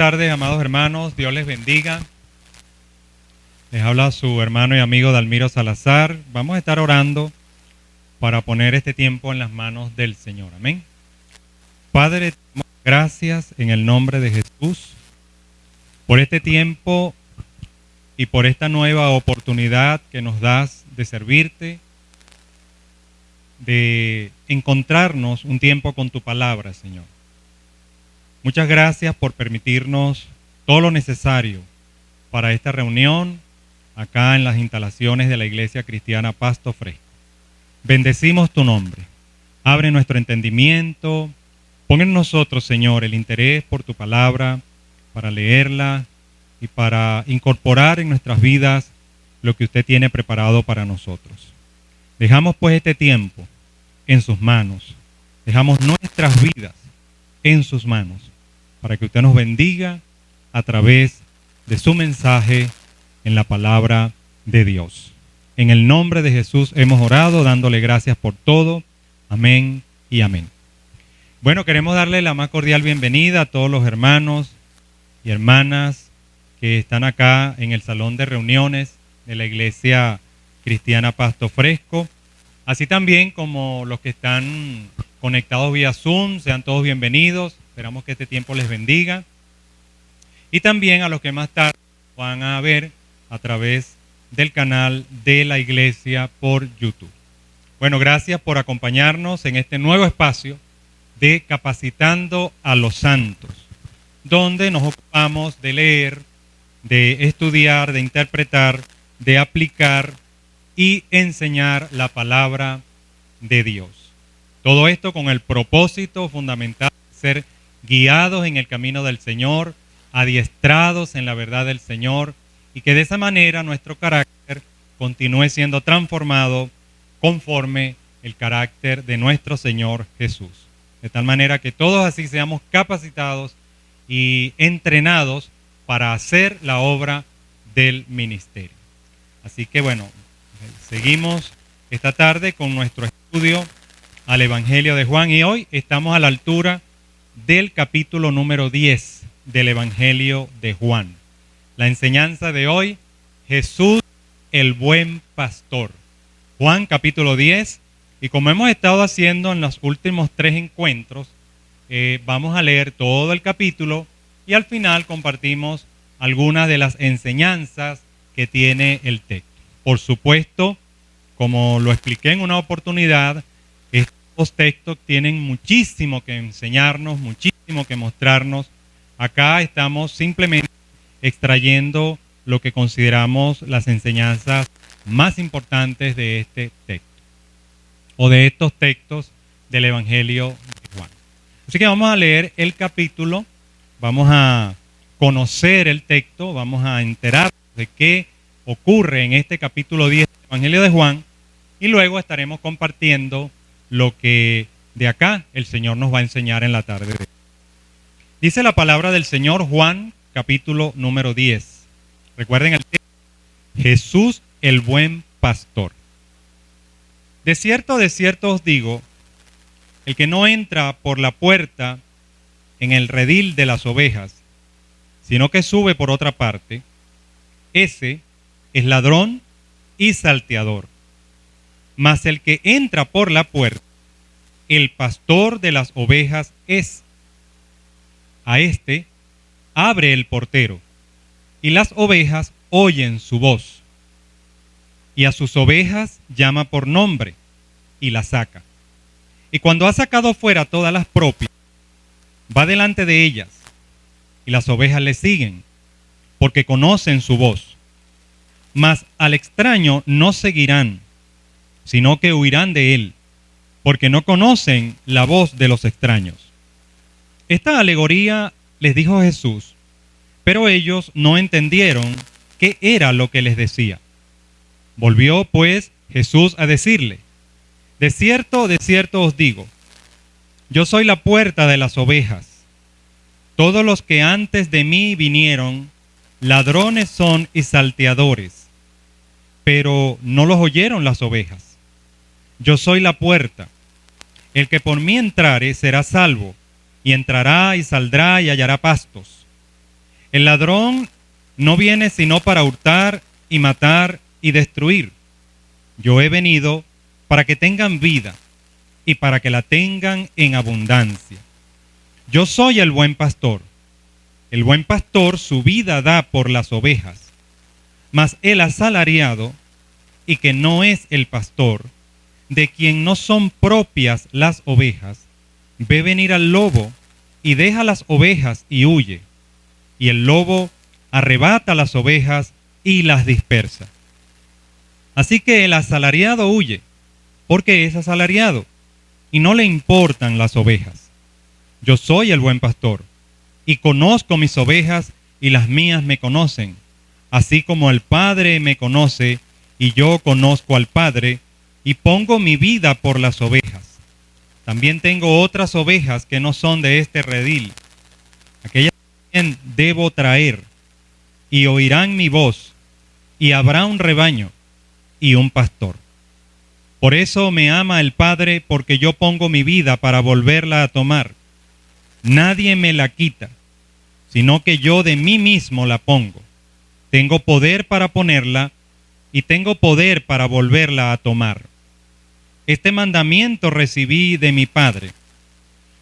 tardes, amados hermanos. Dios les bendiga. Les habla su hermano y amigo Dalmiro Salazar. Vamos a estar orando para poner este tiempo en las manos del Señor. Amén. Padre, te damos gracias en el nombre de Jesús por este tiempo y por esta nueva oportunidad que nos das de servirte, de encontrarnos un tiempo con tu palabra, Señor. Muchas gracias por permitirnos todo lo necesario para esta reunión acá en las instalaciones de la Iglesia Cristiana Pasto Fresco. Bendecimos tu nombre. Abre nuestro entendimiento. Pon en nosotros, Señor, el interés por tu palabra, para leerla y para incorporar en nuestras vidas lo que usted tiene preparado para nosotros. Dejamos pues este tiempo en sus manos. Dejamos nuestras vidas en sus manos, para que usted nos bendiga a través de su mensaje en la palabra de Dios. En el nombre de Jesús hemos orado, dándole gracias por todo. Amén y amén. Bueno, queremos darle la más cordial bienvenida a todos los hermanos y hermanas que están acá en el salón de reuniones de la Iglesia Cristiana Pasto Fresco, así también como los que están conectados vía Zoom. Sean todos bienvenidos. Esperamos que este tiempo les bendiga. Y también a los que más tarde van a ver a través del canal de la iglesia por YouTube. Bueno, gracias por acompañarnos en este nuevo espacio de Capacitando a los Santos, donde nos ocupamos de leer, de estudiar, de interpretar, de aplicar y enseñar la palabra de Dios. Todo esto con el propósito fundamental de ser guiados en el camino del Señor, adiestrados en la verdad del Señor, y que de esa manera nuestro carácter continúe siendo transformado conforme el carácter de nuestro Señor Jesús. De tal manera que todos así seamos capacitados y entrenados para hacer la obra del ministerio. Así que bueno, seguimos esta tarde con nuestro estudio al Evangelio de Juan, y hoy estamos a la altura del capítulo número 10 del Evangelio de Juan. La enseñanza de hoy: Jesús el buen pastor. Juan capítulo 10, y como hemos estado haciendo en los últimos 3 encuentros, vamos a leer todo el capítulo y al final compartimos algunas de las enseñanzas que tiene el texto. Por supuesto, como lo expliqué en una oportunidad, estos textos tienen muchísimo que enseñarnos, muchísimo que mostrarnos. Acá estamos simplemente extrayendo lo que consideramos las enseñanzas más importantes de este texto, o de estos textos del Evangelio de Juan. Así que vamos a leer el capítulo, vamos a conocer el texto, vamos a enterarnos de qué ocurre en este capítulo 10 del Evangelio de Juan, y luego estaremos compartiendo lo que de acá el Señor nos va a enseñar en la tarde de hoy. Dice la palabra del Señor, Juan, capítulo número 10. Recuerden el texto: Jesús el buen pastor. De cierto os digo, el que no entra por la puerta en el redil de las ovejas, sino que sube por otra parte, ese es ladrón y salteador. Mas el que entra por la puerta, el pastor de las ovejas es. A este abre el portero, y las ovejas oyen su voz. Y a sus ovejas llama por nombre, y las saca. Y cuando ha sacado fuera todas las propias, va delante de ellas, y las ovejas le siguen, porque conocen su voz. Mas al extraño no seguirán, sino que huirán de él, porque no conocen la voz de los extraños. Esta alegoría les dijo Jesús, pero ellos no entendieron qué era lo que les decía. Volvió pues Jesús a decirle: de cierto os digo, yo soy la puerta de las ovejas. Todos los que antes de mí vinieron, ladrones son y salteadores, pero no los oyeron las ovejas. Yo soy la puerta. El que por mí entrare será salvo, y entrará y saldrá y hallará pastos. El ladrón no viene sino para hurtar y matar y destruir. Yo he venido para que tengan vida y para que la tengan en abundancia. Yo soy el buen pastor. El buen pastor su vida da por las ovejas. Mas el asalariado, y que no es el pastor, de quien no son propias las ovejas, ve venir al lobo y deja las ovejas y huye. Y el lobo arrebata las ovejas y las dispersa. Así que el asalariado huye, porque es asalariado, y no le importan las ovejas. Yo soy el buen pastor, y conozco mis ovejas, y las mías me conocen, así como el Padre me conoce, y yo conozco al Padre, y pongo mi vida por las ovejas. También tengo otras ovejas que no son de este redil. Aquellas también debo traer, y oirán mi voz, y habrá un rebaño y un pastor. Por eso me ama el Padre, porque yo pongo mi vida para volverla a tomar. Nadie me la quita, sino que yo de mí mismo la pongo. Tengo poder para ponerla y tengo poder para volverla a tomar. Este mandamiento recibí de mi Padre.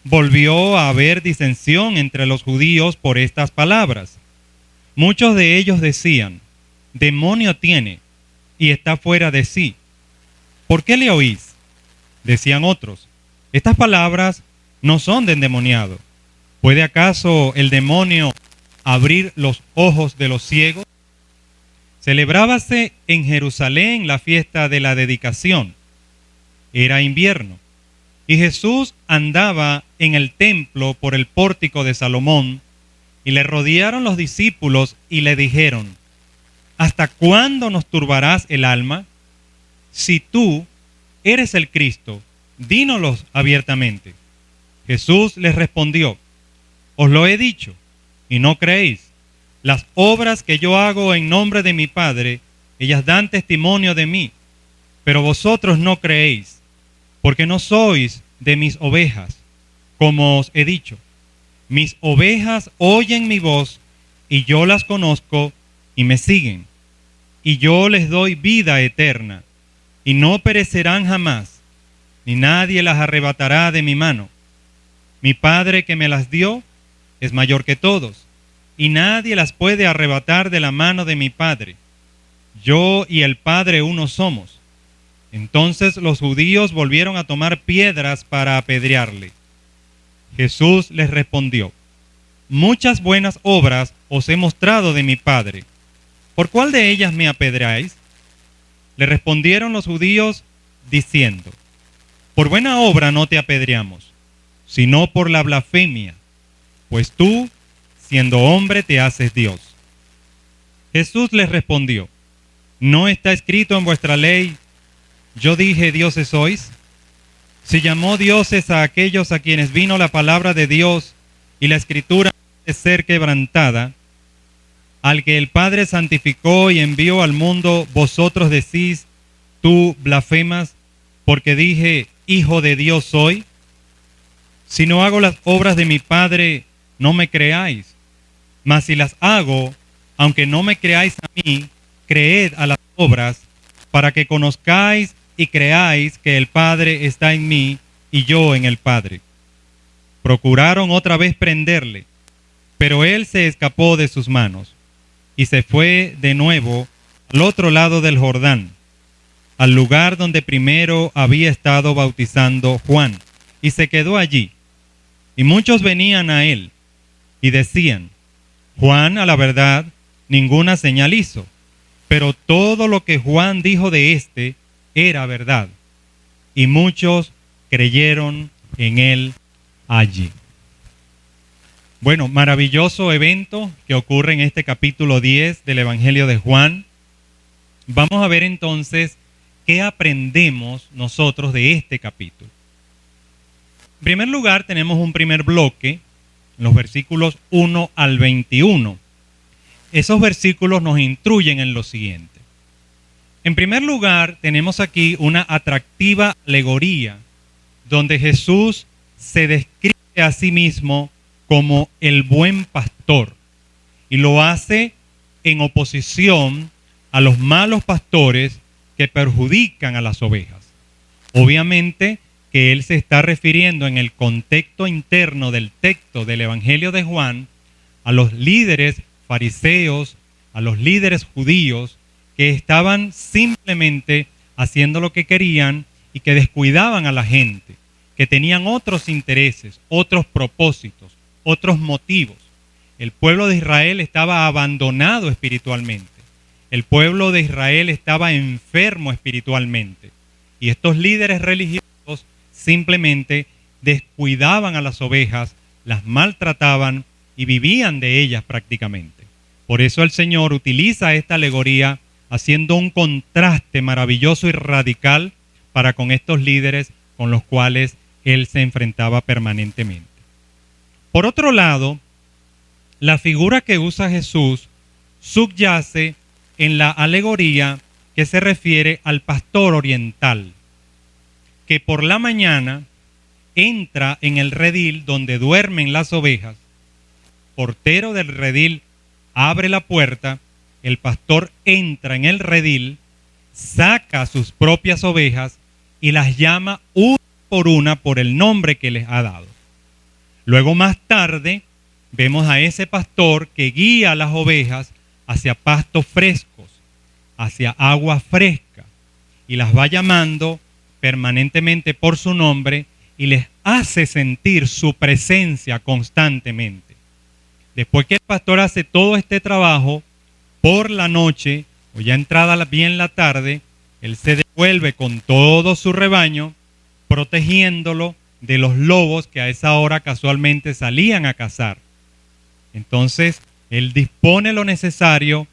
Volvió a haber disensión entre los judíos por estas palabras. Muchos de ellos decían: demonio tiene y está fuera de sí. ¿Por qué le oís? Decían otros: estas palabras no son de endemoniado. ¿Puede acaso el demonio abrir los ojos de los ciegos? Celebrábase en Jerusalén la fiesta de la dedicación. Era invierno, y Jesús andaba en el templo por el pórtico de Salomón, y le rodearon los discípulos y le dijeron: ¿hasta cuándo nos turbarás el alma? Si tú eres el Cristo, dínoslo abiertamente. Jesús les respondió: os lo he dicho, y no creéis. Las obras que yo hago en nombre de mi Padre, ellas dan testimonio de mí, pero vosotros no creéis, porque no sois de mis ovejas, como os he dicho. Mis ovejas oyen mi voz, y yo las conozco, y me siguen. Y yo les doy vida eterna, y no perecerán jamás, ni nadie las arrebatará de mi mano. Mi Padre que me las dio es mayor que todos, y nadie las puede arrebatar de la mano de mi Padre. Yo y el Padre uno somos. Entonces los judíos volvieron a tomar piedras para apedrearle. Jesús les respondió: muchas buenas obras os he mostrado de mi Padre. ¿Por cuál de ellas me apedreáis? Le respondieron los judíos diciendo: por buena obra no te apedreamos, sino por la blasfemia, pues tú, siendo hombre, te haces Dios. Jesús les respondió: ¿no está escrito en vuestra ley: yo dije dioses sois? Si llamó dioses a aquellos a quienes vino la palabra de Dios y la escritura de ser quebrantada, al que el Padre santificó y envió al mundo, vosotros decís: tú blasfemas, porque dije hijo de Dios soy. Si no hago las obras de mi Padre, no me creáis. Mas si las hago, aunque no me creáis a mí, creed a las obras, para que conozcáis y creáis que el Padre está en mí y yo en el Padre. Procuraron otra vez prenderle, pero él se escapó de sus manos y se fue de nuevo al otro lado del Jordán, al lugar donde primero había estado bautizando Juan, y se quedó allí. Y muchos venían a él y decían: Juan, a la verdad, ninguna señal hizo, pero todo lo que Juan dijo de éste era verdad. Y muchos creyeron en él allí. Bueno, maravilloso evento que ocurre en este capítulo 10 del Evangelio de Juan. Vamos a ver entonces qué aprendemos nosotros de este capítulo. En primer lugar, tenemos un primer bloque, los versículos 1 al 21. Esos versículos nos instruyen en lo siguiente. En primer lugar, tenemos aquí una atractiva alegoría donde Jesús se describe a sí mismo como el buen pastor. y lo hace en oposición a los malos pastores que perjudican a las ovejas. Obviamente que él se está refiriendo en el contexto interno del texto del Evangelio de Juan a los líderes fariseos, a los líderes judíos que estaban simplemente haciendo lo que querían y que descuidaban a la gente, que tenían otros intereses, otros propósitos, otros motivos. El pueblo de Israel estaba abandonado espiritualmente. El pueblo de Israel estaba enfermo espiritualmente. Y estos líderes religiosos simplemente descuidaban a las ovejas, las maltrataban y vivían de ellas prácticamente. Por eso el Señor utiliza esta alegoría haciendo un contraste maravilloso y radical para con estos líderes con los cuales él se enfrentaba permanentemente. Por otro lado, la figura que usa Jesús subyace en la alegoría que se refiere al pastor oriental, que por la mañana entra en el redil donde duermen las ovejas, portero del redil abre la puerta, el pastor entra en el redil, saca sus propias ovejas y las llama una por una por el nombre que les ha dado. Luego más tarde vemos a ese pastor que guía a las ovejas hacia pastos frescos, hacia agua fresca, y las va llamando permanentemente por su nombre y les hace sentir su presencia constantemente. Después que el pastor hace todo este trabajo, por la noche, o ya entrada bien la tarde, él se devuelve con todo su rebaño, protegiéndolo de los lobos que a esa hora casualmente salían a cazar. Entonces, él dispone lo necesario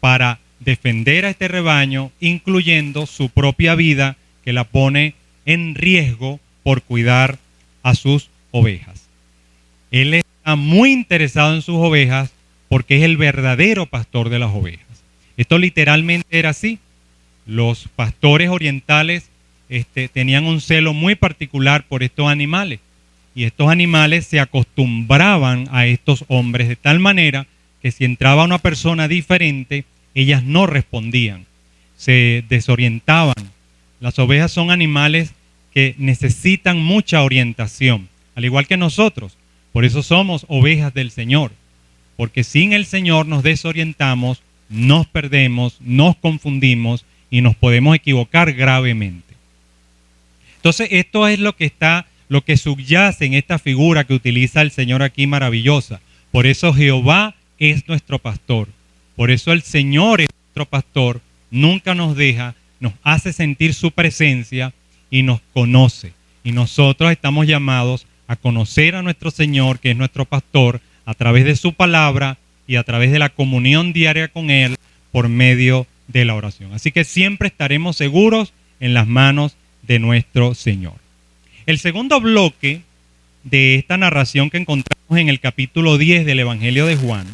para defender a este rebaño, incluyendo su propia vida, que la pone en riesgo por cuidar a sus ovejas. Él está muy interesado en sus ovejas porque es el verdadero pastor de las ovejas. Esto literalmente era así. Los pastores orientales tenían un celo muy particular por estos animales, y estos animales se acostumbraban a estos hombres de tal manera que si entraba una persona diferente, ellas no respondían, se desorientaban. Las ovejas son animales que necesitan mucha orientación, al igual que nosotros. Por eso somos ovejas del Señor, porque sin el Señor nos desorientamos, nos perdemos, nos confundimos y nos podemos equivocar gravemente. Entonces, esto es lo que subyace en esta figura que utiliza el Señor aquí maravillosa. Por eso Jehová es nuestro pastor. Por eso el Señor es nuestro pastor, nunca nos deja, nos hace sentir su presencia y nos conoce. Y nosotros estamos llamados a conocer a nuestro Señor, que es nuestro pastor, a través de su palabra y a través de la comunión diaria con Él por medio de la oración. Así que siempre estaremos seguros en las manos de nuestro Señor. El segundo bloque de esta narración que encontramos en el capítulo 10 del Evangelio de Juan,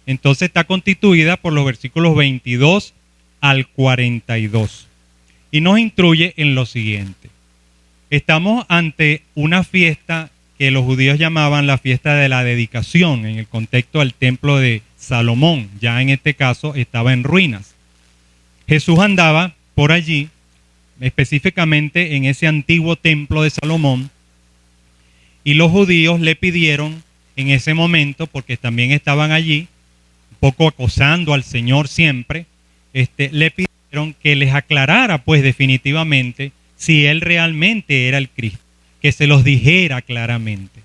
entonces está constituida por los versículos 22 al 42 y nos instruye en lo siguiente. Estamos ante una fiesta que los judíos llamaban la fiesta de la dedicación, en el contexto del templo de Salomón. Ya en este caso estaba en ruinas. Jesús andaba por allí, específicamente en ese antiguo templo de Salomón, y los judíos le pidieron en ese momento, porque también estaban allí, un poco acosando al Señor siempre, le pidieron que les aclarara pues definitivamente si él realmente era el Cristo, que se los dijera claramente.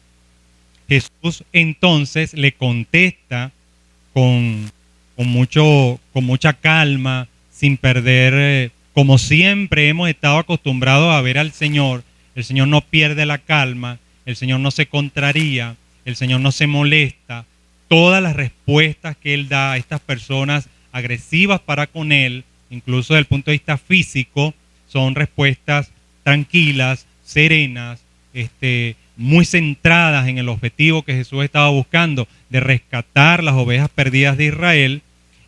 Jesús entonces le contesta con mucha calma, sin perder, como siempre hemos estado acostumbrados a ver al Señor. El Señor no pierde la calma, el Señor no se contraría, el Señor no se molesta. Todas las respuestas que Él da a estas personas agresivas para con Él, incluso desde el punto de vista físico, son respuestas tranquilas, serenas, muy centradas en el objetivo que Jesús estaba buscando, de rescatar las ovejas perdidas de Israel.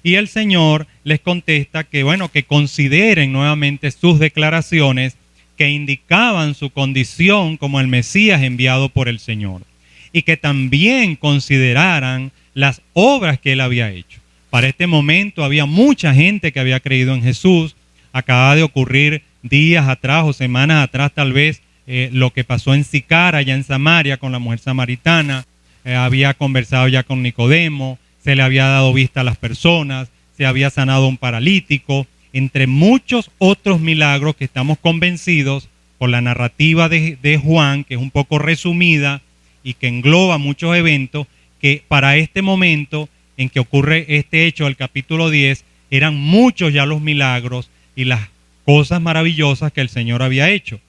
Y el Señor les contesta que, que consideren nuevamente sus declaraciones que indicaban su condición como el Mesías enviado por el Señor. y que también consideraran las obras que él había hecho. Para este momento había mucha gente que había creído en Jesús. Acaba de ocurrir días atrás o semanas atrás tal vez lo que pasó en Sicar, allá en Samaria, con la mujer samaritana. Había conversado ya con Nicodemo, se le había dado vista a las personas, se había sanado un paralítico, entre muchos otros milagros que estamos convencidos por la narrativa de Juan, que es un poco resumida y que engloba muchos eventos, que para este momento en que ocurre este hecho del capítulo 10, eran muchos ya los milagros y las cosas maravillosas que el Señor había hecho.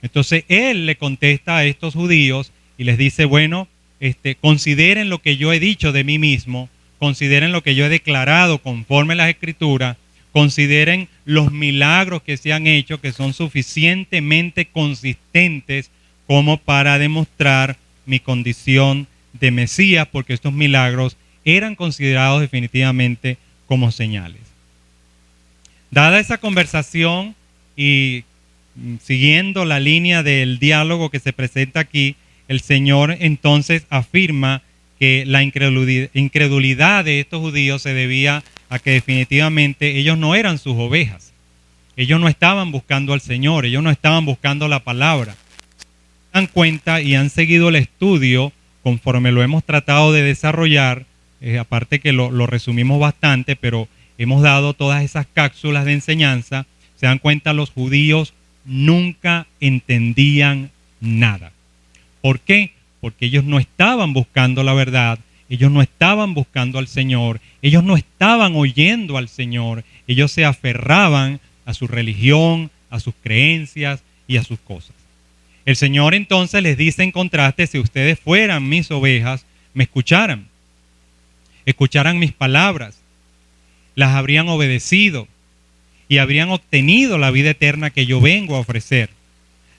Entonces él le contesta a estos judíos y les dice, bueno, consideren lo que yo he dicho de mí mismo, consideren lo que yo he declarado conforme a las Escrituras, consideren los milagros que se han hecho, que son suficientemente consistentes como para demostrar mi condición de Mesías, porque estos milagros eran considerados definitivamente como señales. Dada esa conversación y siguiendo la línea del diálogo que se presenta aquí, el Señor entonces afirma que la incredulidad de estos judíos se debía a que definitivamente ellos no eran sus ovejas. Ellos no estaban buscando al Señor, ellos no estaban buscando la palabra. Se dan cuenta y han seguido el estudio conforme lo hemos tratado de desarrollar, aparte que lo resumimos bastante, pero hemos dado todas esas cápsulas de enseñanza. Se dan cuenta, los judíos nunca entendían nada. ¿Por qué? Porque ellos no estaban buscando la verdad, ellos no estaban buscando al Señor, ellos no estaban oyendo al Señor, ellos se aferraban a su religión, a sus creencias y a sus cosas. El Señor entonces les dice en contraste, si ustedes fueran mis ovejas, me escucharan mis palabras, las habrían obedecido y habrían obtenido la vida eterna que yo vengo a ofrecer.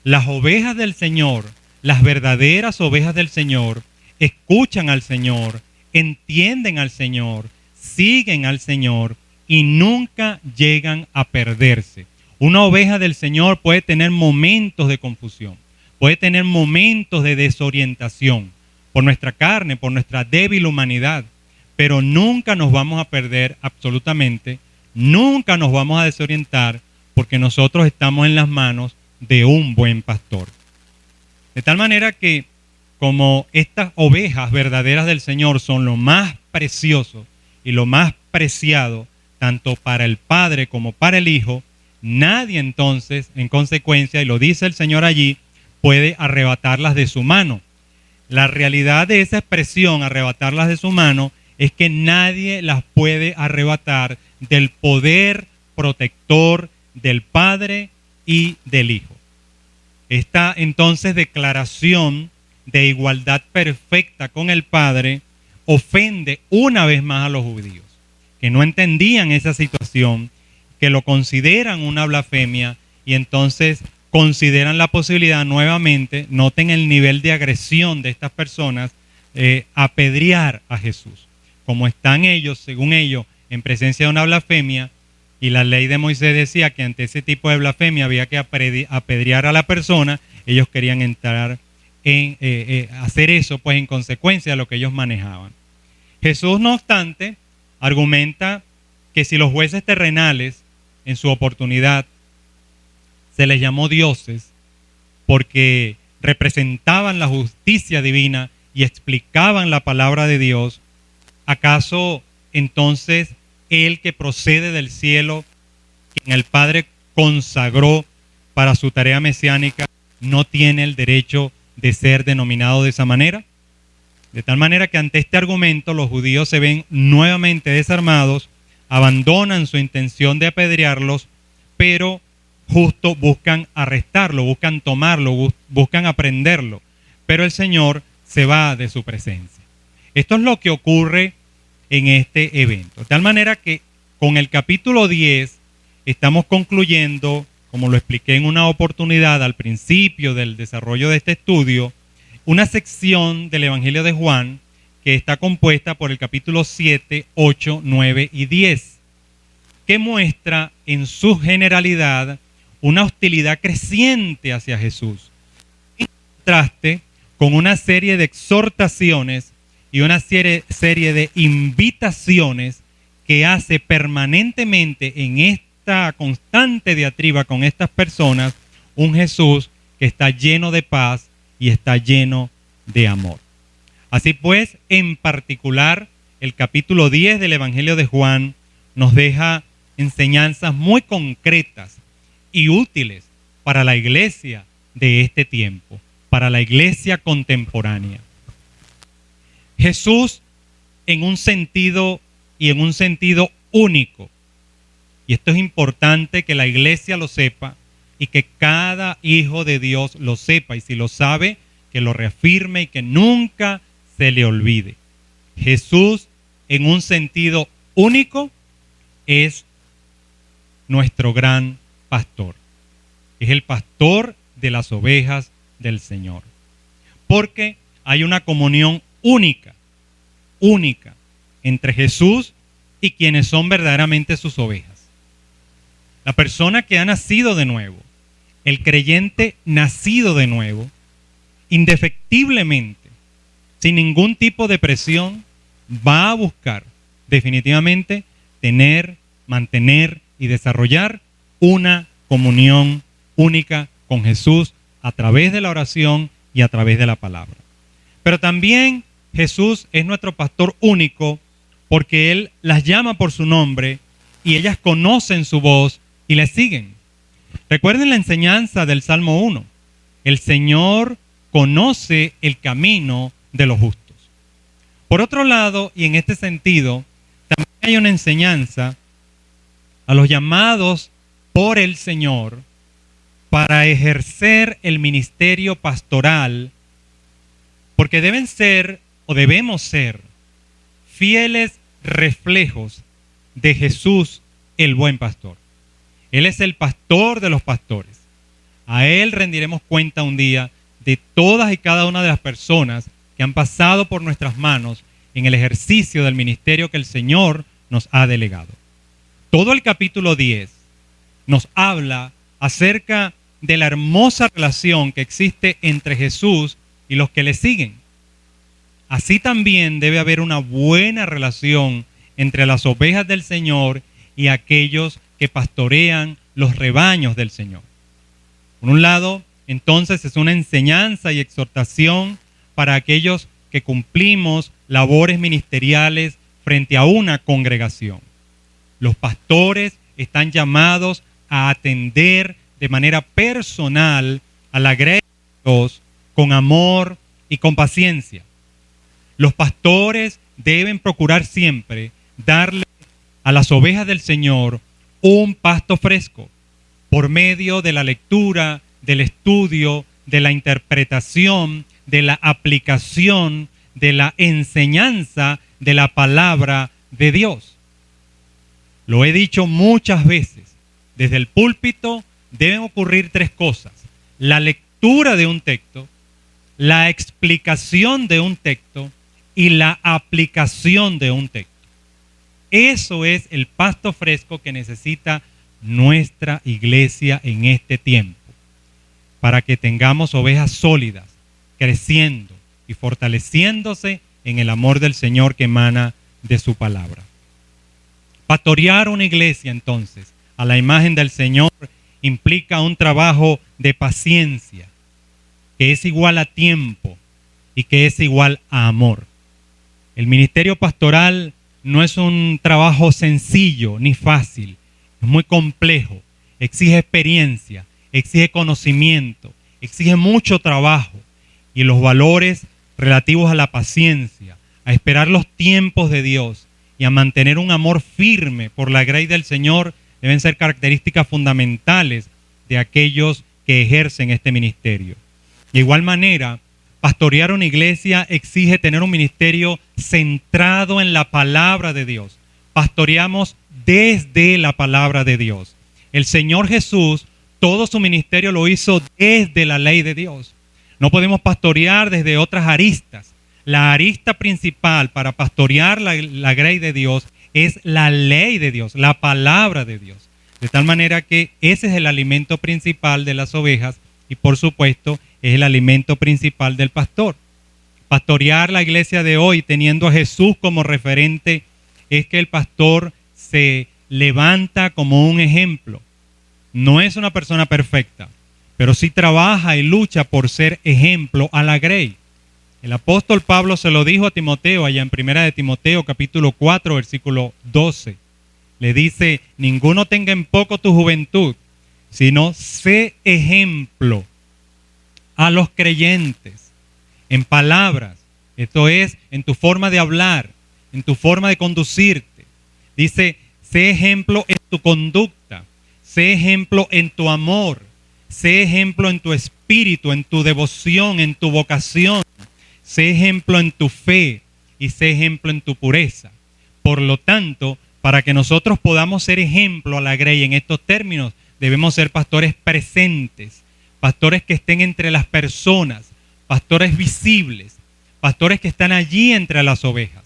Las ovejas del Señor, las verdaderas ovejas del Señor, escuchan al Señor, entienden al Señor, siguen al Señor y nunca llegan a perderse. Una oveja del Señor puede tener momentos de confusión, puede tener momentos de desorientación por nuestra carne, por nuestra débil humanidad, pero nunca nos vamos a perder absolutamente, nunca nos vamos a desorientar porque nosotros estamos en las manos de un buen pastor. De tal manera que como estas ovejas verdaderas del Señor son lo más precioso y lo más preciado, tanto para el Padre como para el Hijo, nadie entonces, en consecuencia, y lo dice el Señor allí, puede arrebatarlas de su mano. La realidad de esa expresión, arrebatarlas de su mano, es que nadie las puede arrebatar del poder protector del Padre y del Hijo. Esta entonces declaración de igualdad perfecta con el Padre ofende una vez más a los judíos, que no entendían esa situación, que lo consideran una blasfemia y entonces consideran la posibilidad nuevamente, noten el nivel de agresión de estas personas, apedrear a Jesús. Como están ellos, según ellos, en presencia de una blasfemia, y la ley de Moisés decía que ante ese tipo de blasfemia había que apedrear a la persona, ellos querían entrar en hacer eso, pues en consecuencia de lo que ellos manejaban. Jesús, no obstante, argumenta que si los jueces terrenales, en su oportunidad, se les llamó dioses porque representaban la justicia divina y explicaban la palabra de Dios, ¿acaso entonces Él que procede del cielo, quien el Padre consagró para su tarea mesiánica, no tiene el derecho de ser denominado de esa manera? De tal manera que ante este argumento los judíos se ven nuevamente desarmados, abandonan su intención de apedrearlos, pero justo buscan arrestarlo, buscan tomarlo, buscan aprenderlo. Pero el Señor se va de su presencia. Esto es lo que ocurre en este evento. De tal manera que con el capítulo 10 estamos concluyendo, como lo expliqué en una oportunidad al principio del desarrollo de este estudio, una sección del Evangelio de Juan que está compuesta por el capítulo 7, 8, 9 y 10, que muestra en su generalidad una hostilidad creciente hacia Jesús, en contraste con una serie de exhortaciones y una serie de invitaciones que hace permanentemente en esta constante diatriba con estas personas, un Jesús que está lleno de paz y está lleno de amor. Así pues, en particular, el capítulo 10 del Evangelio de Juan nos deja enseñanzas muy concretas y útiles para la iglesia de este tiempo, para la iglesia contemporánea. Jesús en un sentido único, y esto es importante que la iglesia lo sepa y que cada hijo de Dios lo sepa, y si lo sabe, que lo reafirme y que nunca se le olvide. Jesús en un sentido único es nuestro gran pastor. Es el pastor de las ovejas del Señor. Porque hay una comunión única entre Jesús y quienes son verdaderamente sus ovejas. La persona que ha nacido de nuevo, el creyente nacido de nuevo, indefectiblemente, sin ningún tipo de presión, va a buscar definitivamente tener, mantener y desarrollar una comunión única con Jesús a través de la oración y a través de la palabra. Pero también Jesús es nuestro pastor único porque Él las llama por su nombre y ellas conocen su voz y le siguen. Recuerden la enseñanza del Salmo 1. El Señor conoce el camino de los justos. Por otro lado, y en este sentido, también hay una enseñanza a los llamados por el Señor para ejercer el ministerio pastoral, porque deben ser o debemos ser fieles reflejos de Jesús, el buen pastor. Él es el pastor de los pastores. A Él rendiremos cuenta un día de todas y cada una de las personas que han pasado por nuestras manos en el ejercicio del ministerio que el Señor nos ha delegado. Todo el capítulo 10 nos habla acerca de la hermosa relación que existe entre Jesús y los que le siguen. Así también debe haber una buena relación entre las ovejas del Señor y aquellos que pastorean los rebaños del Señor. Por un lado, entonces es una enseñanza y exhortación para aquellos que cumplimos labores ministeriales frente a una congregación. Los pastores están llamados a atender de manera personal a la grey de Dios con amor y con paciencia. Los pastores deben procurar siempre darle a las ovejas del Señor un pasto fresco por medio de la lectura, del estudio, de la interpretación, de la aplicación, de la enseñanza de la palabra de Dios. Lo he dicho muchas veces, desde el púlpito deben ocurrir tres cosas: la lectura de un texto, la explicación de un texto y la aplicación de un texto. Eso es el pasto fresco que necesita nuestra iglesia en este tiempo, para que tengamos ovejas sólidas, creciendo y fortaleciéndose en el amor del Señor que emana de su palabra. Pastorear una iglesia, entonces, a la imagen del Señor, implica un trabajo de paciencia, que es igual a tiempo y que es igual a amor. El ministerio pastoral no es un trabajo sencillo ni fácil, es muy complejo, exige experiencia, exige conocimiento, exige mucho trabajo, y los valores relativos a la paciencia, a esperar los tiempos de Dios y a mantener un amor firme por la gracia del Señor deben ser características fundamentales de aquellos que ejercen este ministerio. De igual manera, pastorear una iglesia exige tener un ministerio centrado en la palabra de Dios. Pastoreamos desde la palabra de Dios. El Señor Jesús, todo su ministerio lo hizo desde la ley de Dios. No podemos pastorear desde otras aristas. La arista principal para pastorear la grey de Dios es la ley de Dios, la palabra de Dios. De tal manera que ese es el alimento principal de las ovejas y, por supuesto, es el alimento principal del pastor. Pastorear la iglesia de hoy teniendo a Jesús como referente es que el pastor se levanta como un ejemplo. No es una persona perfecta, pero sí trabaja y lucha por ser ejemplo a la grey. El apóstol Pablo se lo dijo a Timoteo allá en 1 de Timoteo capítulo 4 versículo 12. Le dice, ninguno tenga en poco tu juventud, sino sé ejemplo a los creyentes en palabras, esto es, en tu forma de hablar, en tu forma de conducirte. Dice, sé ejemplo en tu conducta, sé ejemplo en tu amor, sé ejemplo en tu espíritu, en tu devoción, en tu vocación, sé ejemplo en tu fe y sé ejemplo en tu pureza. Por lo tanto, para que nosotros podamos ser ejemplo a la grey en estos términos, debemos ser pastores presentes, pastores que estén entre las personas, pastores visibles, pastores que están allí entre las ovejas.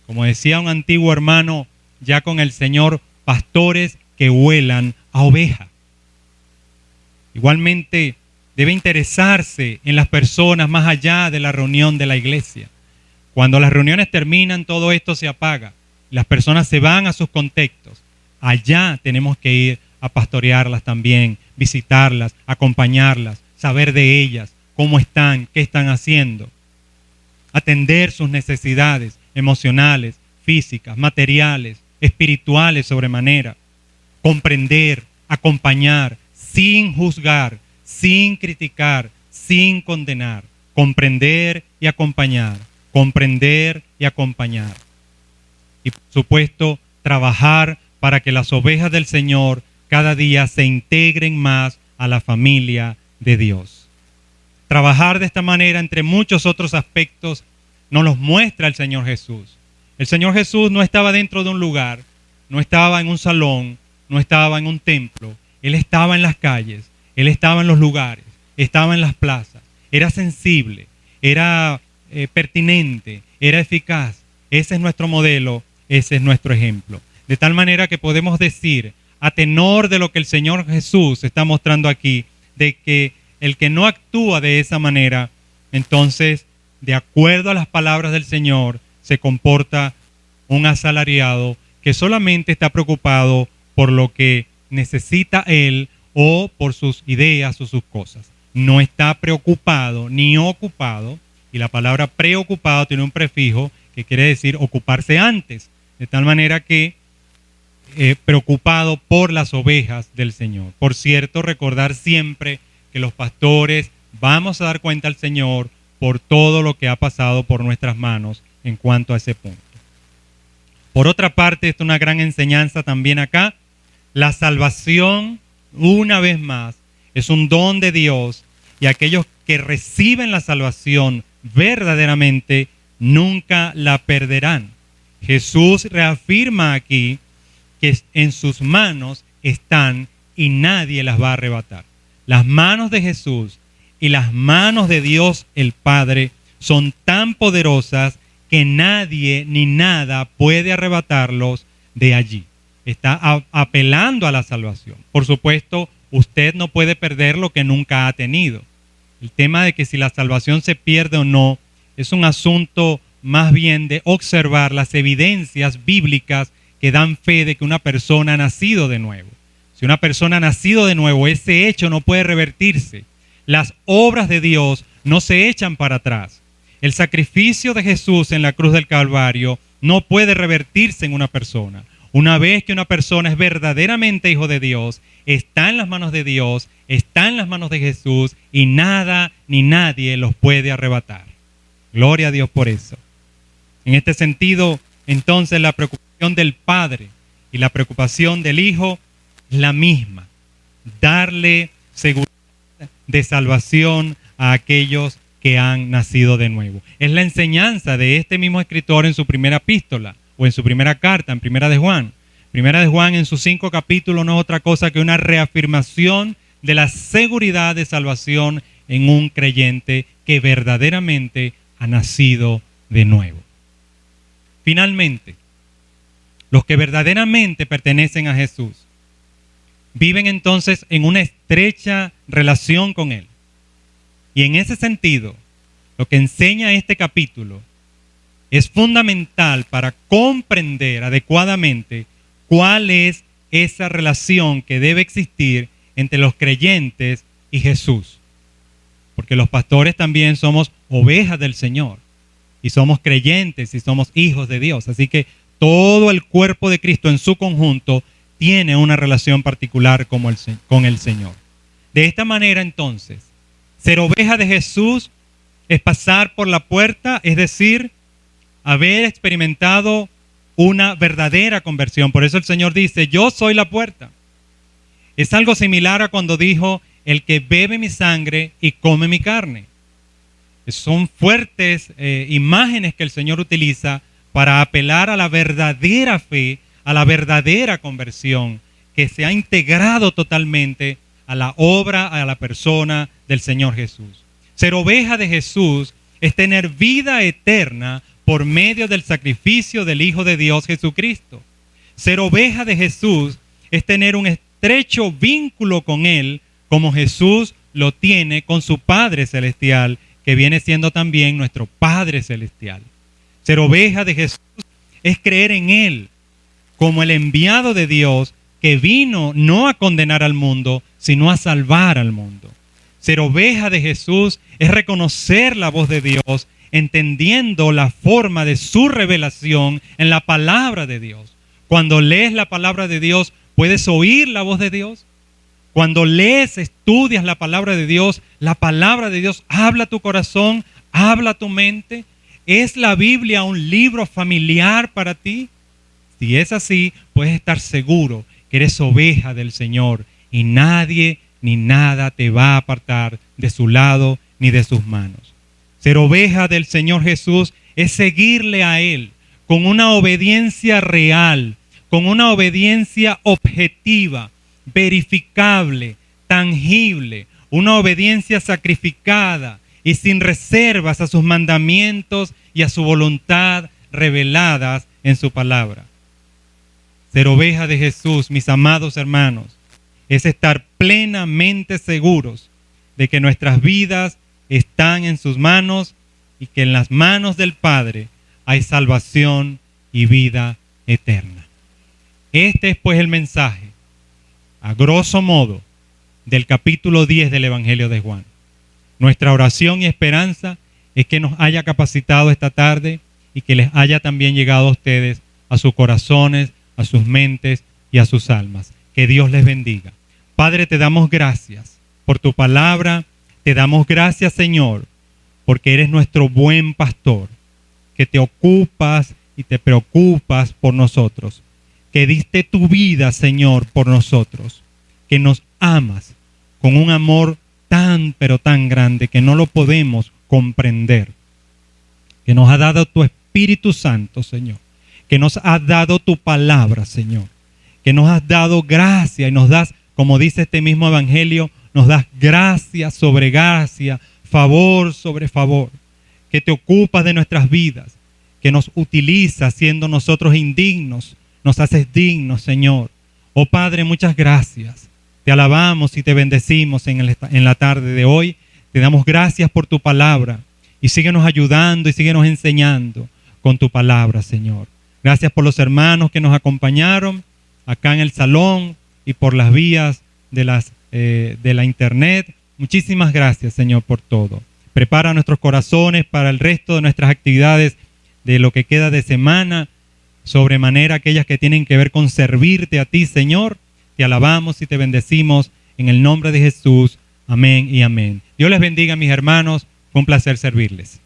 Como decía un antiguo hermano ya con el Señor, pastores que huelan a oveja. Igualmente, debe interesarse en las personas más allá de la reunión de la iglesia. Cuando las reuniones terminan, todo esto se apaga. Las personas se van a sus contextos. Allá tenemos que ir a pastorearlas también, visitarlas, acompañarlas, saber de ellas, cómo están, qué están haciendo. Atender sus necesidades emocionales, físicas, materiales, espirituales sobremanera. Comprender, acompañar, sin juzgar, sin criticar, sin condenar. Comprender y acompañar. Comprender y acompañar. Y por supuesto, trabajar para que las ovejas del Señor cada día se integren más a la familia de Dios. Trabajar de esta manera, entre muchos otros aspectos, nos los muestra el Señor Jesús. El Señor Jesús no estaba dentro de un lugar, no estaba en un salón, no estaba en un templo. Él estaba en las calles, Él estaba en los lugares, estaba en las plazas. Era sensible, era pertinente, era eficaz. Ese es nuestro modelo, ese es nuestro ejemplo. De tal manera que podemos decir, a tenor de lo que el Señor Jesús está mostrando aquí, de que el que no actúa de esa manera, entonces, de acuerdo a las palabras del Señor, se comporta un asalariado que solamente está preocupado por lo que necesita él o por sus ideas o sus cosas. No está preocupado ni ocupado, y la palabra preocupado tiene un prefijo que quiere decir ocuparse antes, de tal manera que preocupado por las ovejas del Señor. Por cierto, recordar siempre que los pastores vamos a dar cuenta al Señor por todo lo que ha pasado por nuestras manos en cuanto a ese punto. Por otra parte, esto es una gran enseñanza también acá. La salvación, una vez más, es un don de Dios y aquellos que reciben la salvación verdaderamente nunca la perderán. Jesús reafirma aquí que en sus manos están y nadie las va a arrebatar. Las manos de Jesús y las manos de Dios el Padre son tan poderosas que nadie ni nada puede arrebatarlos de allí. Está apelando a la salvación. Por supuesto, usted no puede perder lo que nunca ha tenido. El tema de que si la salvación se pierde o no es un asunto más bien de observar las evidencias bíblicas que dan fe de que una persona ha nacido de nuevo. Si una persona ha nacido de nuevo, ese hecho no puede revertirse. Las obras de Dios no se echan para atrás. El sacrificio de Jesús en la cruz del Calvario no puede revertirse en una persona. Una vez que una persona es verdaderamente hijo de Dios, está en las manos de Dios, está en las manos de Jesús y nada ni nadie los puede arrebatar. Gloria a Dios por eso. En este sentido, entonces la preocupación del Padre y la preocupación del Hijo es la misma. Darle seguridad de salvación a aquellos que han nacido de nuevo. Es la enseñanza de este mismo escritor en su primera epístola o en su primera carta, en Primera de Juan. Primera de Juan en sus 5 capítulos no es otra cosa que una reafirmación de la seguridad de salvación en un creyente que verdaderamente ha nacido de nuevo. Finalmente, los que verdaderamente pertenecen a Jesús viven entonces en una estrecha relación con Él. Y en ese sentido, lo que enseña este capítulo es fundamental para comprender adecuadamente cuál es esa relación que debe existir entre los creyentes y Jesús. Porque los pastores también somos ovejas del Señor y somos creyentes y somos hijos de Dios. Así que todo el cuerpo de Cristo en su conjunto tiene una relación particular con el Señor. De esta manera, entonces, ser oveja de Jesús es pasar por la puerta, es decir, haber experimentado una verdadera conversión. Por eso el Señor dice, yo soy la puerta. Es algo similar a cuando dijo, el que bebe mi sangre y come mi carne. Son fuertes imágenes que el Señor utiliza para apelar a la verdadera fe, a la verdadera conversión, que se ha integrado totalmente a la obra, a la persona del Señor Jesús. Ser oveja de Jesús es tener vida eterna por medio del sacrificio del Hijo de Dios Jesucristo. Ser oveja de Jesús es tener un estrecho vínculo con Él, como Jesús lo tiene con su Padre Celestial, que viene siendo también nuestro Padre Celestial. Ser oveja de Jesús es creer en Él como el enviado de Dios que vino no a condenar al mundo, sino a salvar al mundo. Ser oveja de Jesús es reconocer la voz de Dios, entendiendo la forma de su revelación en la palabra de Dios. Cuando lees la palabra de Dios, ¿puedes oír la voz de Dios? Cuando lees, estudias la palabra de Dios habla a tu corazón, habla a tu mente. ¿Es la Biblia un libro familiar para ti? Si es así, puedes estar seguro que eres oveja del Señor y nadie ni nada te va a apartar de su lado ni de sus manos. Ser oveja del Señor Jesús es seguirle a Él con una obediencia real, con una obediencia objetiva, verificable, tangible, una obediencia sacrificada y sin reservas a sus mandamientos y a su voluntad reveladas en su palabra. Ser oveja de Jesús, mis amados hermanos, es estar plenamente seguros de que nuestras vidas están en sus manos y que en las manos del Padre hay salvación y vida eterna. Este es pues el mensaje, a grosso modo, del capítulo 10 del Evangelio de Juan. Nuestra oración y esperanza es que nos haya capacitado esta tarde y que les haya también llegado a ustedes, a sus corazones, a sus mentes y a sus almas. Que Dios les bendiga. Padre, te damos gracias por tu palabra. Te damos gracias, Señor, porque eres nuestro buen pastor, que te ocupas y te preocupas por nosotros, que diste tu vida, Señor, por nosotros, que nos amas con un amor tan, pero tan grande que no lo podemos comprender, que nos ha dado tu Espíritu Santo, Señor, que nos has dado tu palabra, Señor, que nos has dado gracia y nos das, como dice este mismo Evangelio, nos das gracia sobre gracia, favor sobre favor, que te ocupas de nuestras vidas, que nos utilizas siendo nosotros indignos, nos haces dignos, Señor. Oh Padre, muchas gracias. Te alabamos y te bendecimos en la tarde de hoy. Te damos gracias por tu palabra y síguenos ayudando y síguenos enseñando con tu palabra, Señor. Gracias por los hermanos que nos acompañaron acá en el salón y por las vías de la internet. Muchísimas gracias, Señor, por todo. Prepara nuestros corazones para el resto de nuestras actividades de lo que queda de semana, sobremanera aquellas que tienen que ver con servirte a ti, Señor. Te alabamos y te bendecimos en el nombre de Jesús. Amén y amén. Dios les bendiga, mis hermanos. Fue un placer servirles.